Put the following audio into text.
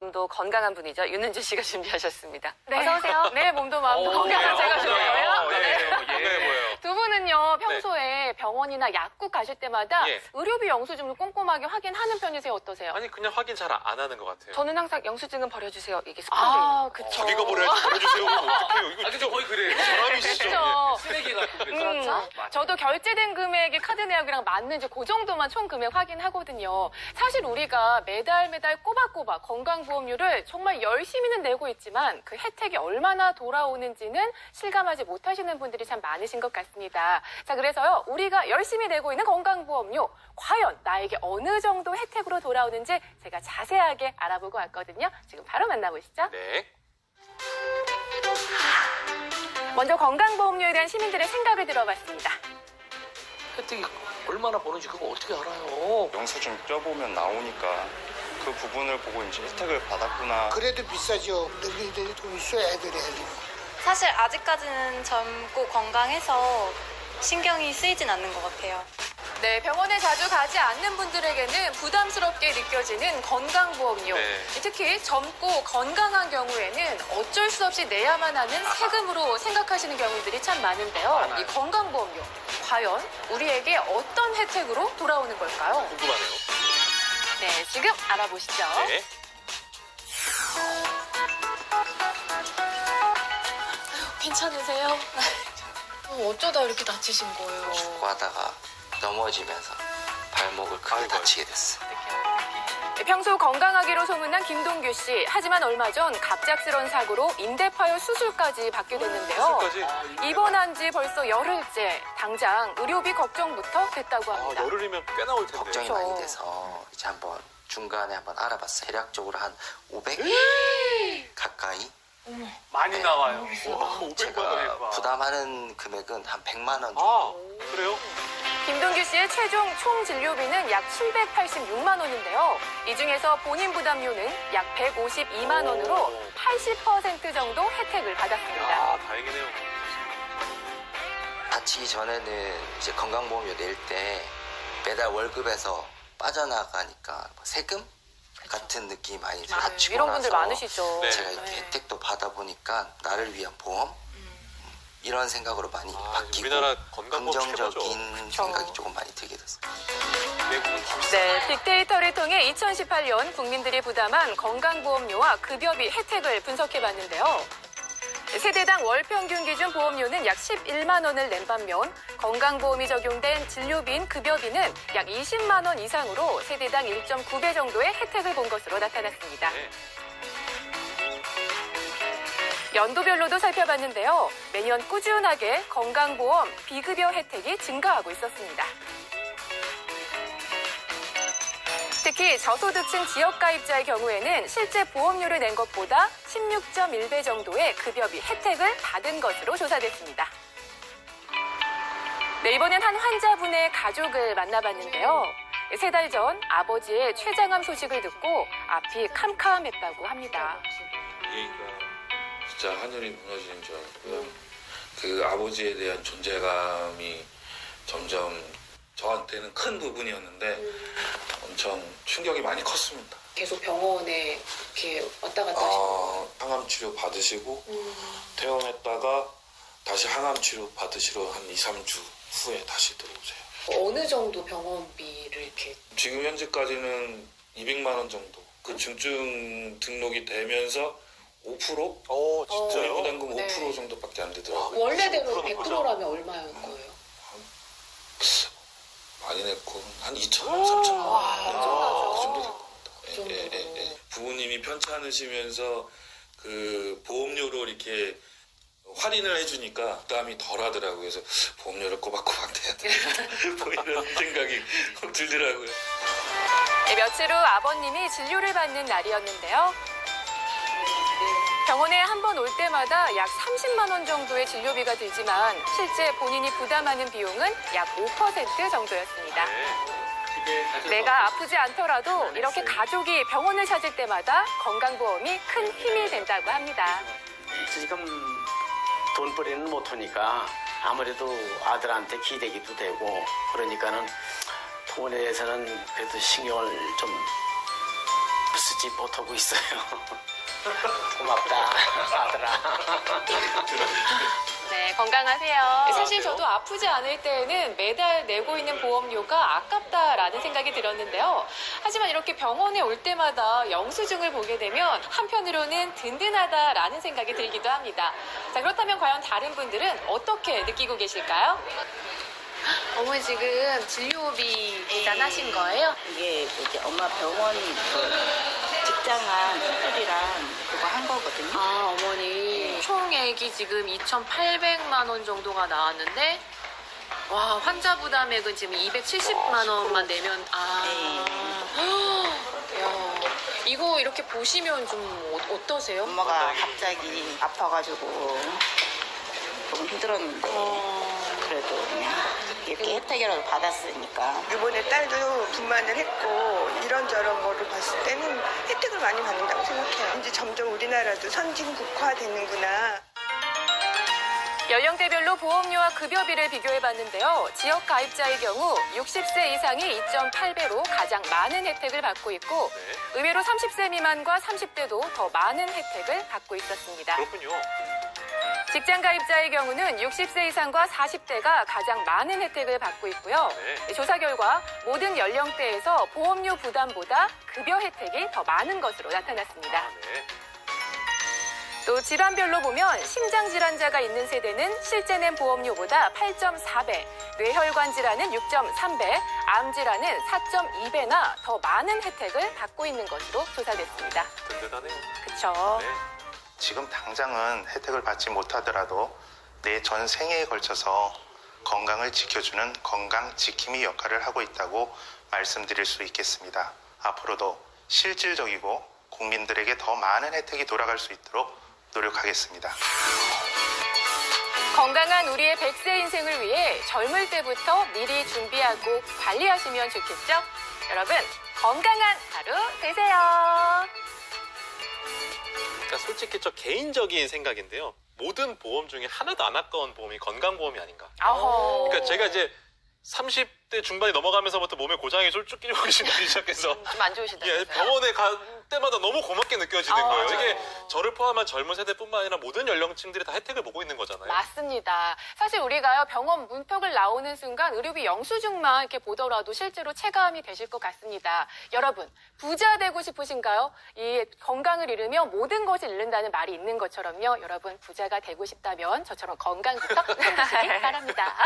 몸도 건강한 분이죠. 윤은주 씨가 준비하셨습니다. 네. 어서 오세요. 네, 몸도 마음도 건강한 제가 좋아요. 예. 두 분은요, 평소에 병원이나 약국 가실 때마다 예. 의료비 영수증을 꼼꼼하게 확인하는 편이세요? 어떠세요? 아니 그냥 확인 잘 안 하는 것 같아요. 저는 항상 영수증은 버려주세요. 이게 습관돼요. 그쵸. 자기가 버려야지 버려주세요. 어떡해요. 이거 그죠, 거의 그래요. 사람이시죠. 그쵸. 쓰레기 갖고 그래서. 그렇죠. 저도 결제된 금액이 카드 내역이랑 맞는지 그 정도만 총 금액 확인하거든요. 사실 우리가 매달 꼬박꼬박 건강보험료를 정말 열심히는 내고 있지만 그 혜택이 얼마나 돌아오는지는 실감하지 못하시는 분들이 참 많으신 것 같습니다. 자, 그래서요, 우리가 열심히 내고 있는 건강보험료, 과연 나에게 어느 정도 혜택으로 돌아오는지 제가 자세하게 알아보고 왔거든요. 지금 바로 만나보시죠. 네. 먼저 건강보험료에 대한 시민들의 생각을 들어봤습니다. 혜택이 얼마나 버는지 그거 어떻게 알아요? 영수증 껴보면 나오니까 그 부분을 보고 이제 혜택을 받았구나. 그래도 비싸죠. 너희들이 돈 있어야 애들이 해도. 사실 아직까지는 젊고 건강해서 신경이 쓰이진 않는 것 같아요. 네, 병원에 자주 가지 않는 분들에게는 부담스럽게 느껴지는 건강보험료. 네. 특히 젊고 건강한 경우에는 어쩔 수 없이 내야만 하는 세금으로 생각하시는 경우들이 참 많은데요. 많아요. 이 건강보험료, 과연 우리에게 어떤 혜택으로 돌아오는 걸까요? 궁금하네요. 네, 지금 알아보시죠. 네. 괜찮으세요? 어쩌다 이렇게 다치신 거예요? 축구하다가 넘어지면서 발목을 크게 아이고. 다치게 됐어요. 네, 평소 건강하기로 소문난 김동규 씨. 하지만 얼마 전 갑작스런 사고로 인대파열 수술까지 받게 됐는데요. 수술까지? 입원한 지 벌써 열흘째. 당장 의료비 걱정부터 됐다고 합니다. 열흘이면 꽤 나올 텐데. 걱정이 그렇죠. 많이 돼서 이제 한번 중간에 한번 알아봤어요. 대략적으로 한 500 가까이. 많이 나와요. 와, 500만 제가 원. 부담하는 금액은 한 100만 원 정도. 아, 그래요? 김동규 씨의 최종 총 진료비는 약 786만 원인데요. 이 중에서 본인 부담료는 약 152만 원으로 80% 정도 혜택을 받았습니다. 아, 다행이네요. 다치기 전에는 이제 건강보험료 낼 때 매달 월급에서 빠져나가니까 뭐 세금 같은 느낌이 많이 들어요. 다치고 이런 분들 나서 많으시죠. 네. 제가 이렇게 혜택도 받아보니까 나를 위한 보험 이런 생각으로 많이 바뀌고 우리나라 건강보험 긍정적인 생각이 조금 많이 들게 됐어요. 외국은 네, 빅데이터를 통해 2018년 국민들이 부담한 건강보험료와 급여비 혜택을 분석해봤는데요. 세대당 월 평균 기준 보험료는 약 11만 원을 낸 반면 건강보험이 적용된 진료비인 급여비는 약 20만 원 이상으로 세대당 1.9배 정도의 혜택을 본 것으로 나타났습니다. 네. 연도별로도 살펴봤는데요. 매년 꾸준하게 건강보험 비급여 혜택이 증가하고 있었습니다. 특히 저소득층 지역가입자의 경우에는 실제 보험료를 낸 것보다 16.1배 정도의 급여비 혜택을 받은 것으로 조사됐습니다. 네, 이번엔 한 환자분의 가족을 만나봤는데요. 3달 전 아버지의 췌장암 소식을 듣고 앞이 캄캄했다고 합니다. 진짜 하늘이 무너지는 줄 알았고요. 그 아버지에 대한 존재감이 점점 저한테는 큰 부분이었는데 엄청 충격이 많이 컸습니다. 계속 병원에 이렇게 왔다 갔다 하시는 항암 치료 받으시고 퇴원했다가 다시 항암 치료 받으시러 한 2, 3주 후에 다시 들어오세요. 어느 정도 병원비를 이렇게 지금 현재까지는 200만 원 정도. 그 중증 등록이 되면서 5%? 진짜요? 부담금 네. 5% 정도밖에 안 되더라고요. 원래대로 100%라면 얼마인 거예요? 많이 냈고 한 2천 원, 3천 원. 엄청나죠. 그 정도 될 겁니다. 그 정도로. 부모님이 편찮으시면서 그 보험료로 이렇게 할인을 해주니까 부담이 덜 하더라고요. 그래서 보험료를 꼬박꼬박 내야 돼. 뭐 이런 생각이 들더라고요. 네, 며칠 후 아버님이 진료를 받는 날이었는데요. 병원에 한 번 올 때마다 약 30만 원 정도의 진료비가 들지만 실제 본인이 부담하는 비용은 약 5% 정도였습니다. 내가 아프지 않더라도 이렇게 가족이 병원을 찾을 때마다 건강보험이 큰 힘이 된다고 합니다. 지금 돈벌이는 못하니까 아무래도 아들한테 기대기도 되고 그러니까는 돈에 대해서는 그래도 신경을 좀 버티지 못하고 있어요. 고맙다, 아들아. 네, 건강하세요. 사실 저도 아프지 않을 때에는 매달 내고 있는 보험료가 아깝다라는 생각이 들었는데요. 하지만 이렇게 병원에 올 때마다 영수증을 보게 되면 한편으로는 든든하다라는 생각이 들기도 합니다. 자, 그렇다면 과연 다른 분들은 어떻게 느끼고 계실까요? 어머니 지금 진료비 계산하신 거예요? 이게 이제 엄마 병원 직장한 수술이랑 그거 한 거거든요. 아, 어머니. 총액이 지금 2,800만 원 정도가 나왔는데, 와, 환자 부담액은 지금 270만 원만 내면, 야, 이거 이렇게 보시면 좀 어떠세요? 엄마가 갑자기 아파가지고 조금 힘들었는데 그래도 그냥 이렇게 혜택이라도 받았으니까. 이번에 딸도 분만을 했고 이런저런 거를 봤을 때는 혜택을 많이 받는다고 생각해요. 이제 점점 우리나라도 선진국화되는구나. 연령대별로 보험료와 급여비를 비교해봤는데요. 지역 가입자의 경우 60세 이상이 2.8배로 가장 많은 혜택을 받고 있고 의외로 30세 미만과 30대도 더 많은 혜택을 받고 있었습니다. 그렇군요. 직장 가입자의 경우는 60세 이상과 40대가 가장 많은 혜택을 받고 있고요. 조사 결과 모든 연령대에서 보험료 부담보다 급여 혜택이 더 많은 것으로 나타났습니다. 또 질환별로 보면 심장 질환자가 있는 세대는 실제 낸 보험료보다 8.4배, 뇌혈관 질환은 6.3배, 암 질환은 4.2배나 더 많은 혜택을 받고 있는 것으로 조사됐습니다. 든든하네요. 그렇죠. 지금 당장은 혜택을 받지 못하더라도 내 전 생애에 걸쳐서 건강을 지켜주는 건강 지킴이 역할을 하고 있다고 말씀드릴 수 있겠습니다. 앞으로도 실질적이고 국민들에게 더 많은 혜택이 돌아갈 수 있도록 노력하겠습니다. 건강한 우리의 100세 인생을 위해 젊을 때부터 미리 준비하고 관리하시면 좋겠죠? 여러분, 건강한 하루 되세요. 그러니까 솔직히 저 개인적인 생각인데요. 모든 보험 중에 하나도 안 아까운 보험이 건강보험이 아닌가. 그러니까 제가 이제 30대 중반이 넘어가면서부터 몸에 고장이 쫄쫄 오기 시작해서 좀 안 좋으시다. 병원에 갈 때마다 너무 고맙게 느껴지는 거예요. 이게 저를 포함한 젊은 세대뿐만 아니라 모든 연령층들이 다 혜택을 보고 있는 거잖아요. 맞습니다. 사실 우리가요, 병원 문턱을 나오는 순간 의료비 영수증만 이렇게 보더라도 실제로 체감이 되실 것 같습니다. 여러분, 부자 되고 싶으신가요? 이 건강을 잃으면 모든 것을 잃는다는 말이 있는 것처럼요. 여러분, 부자가 되고 싶다면 저처럼 건강부터 챙기시기 바랍니다.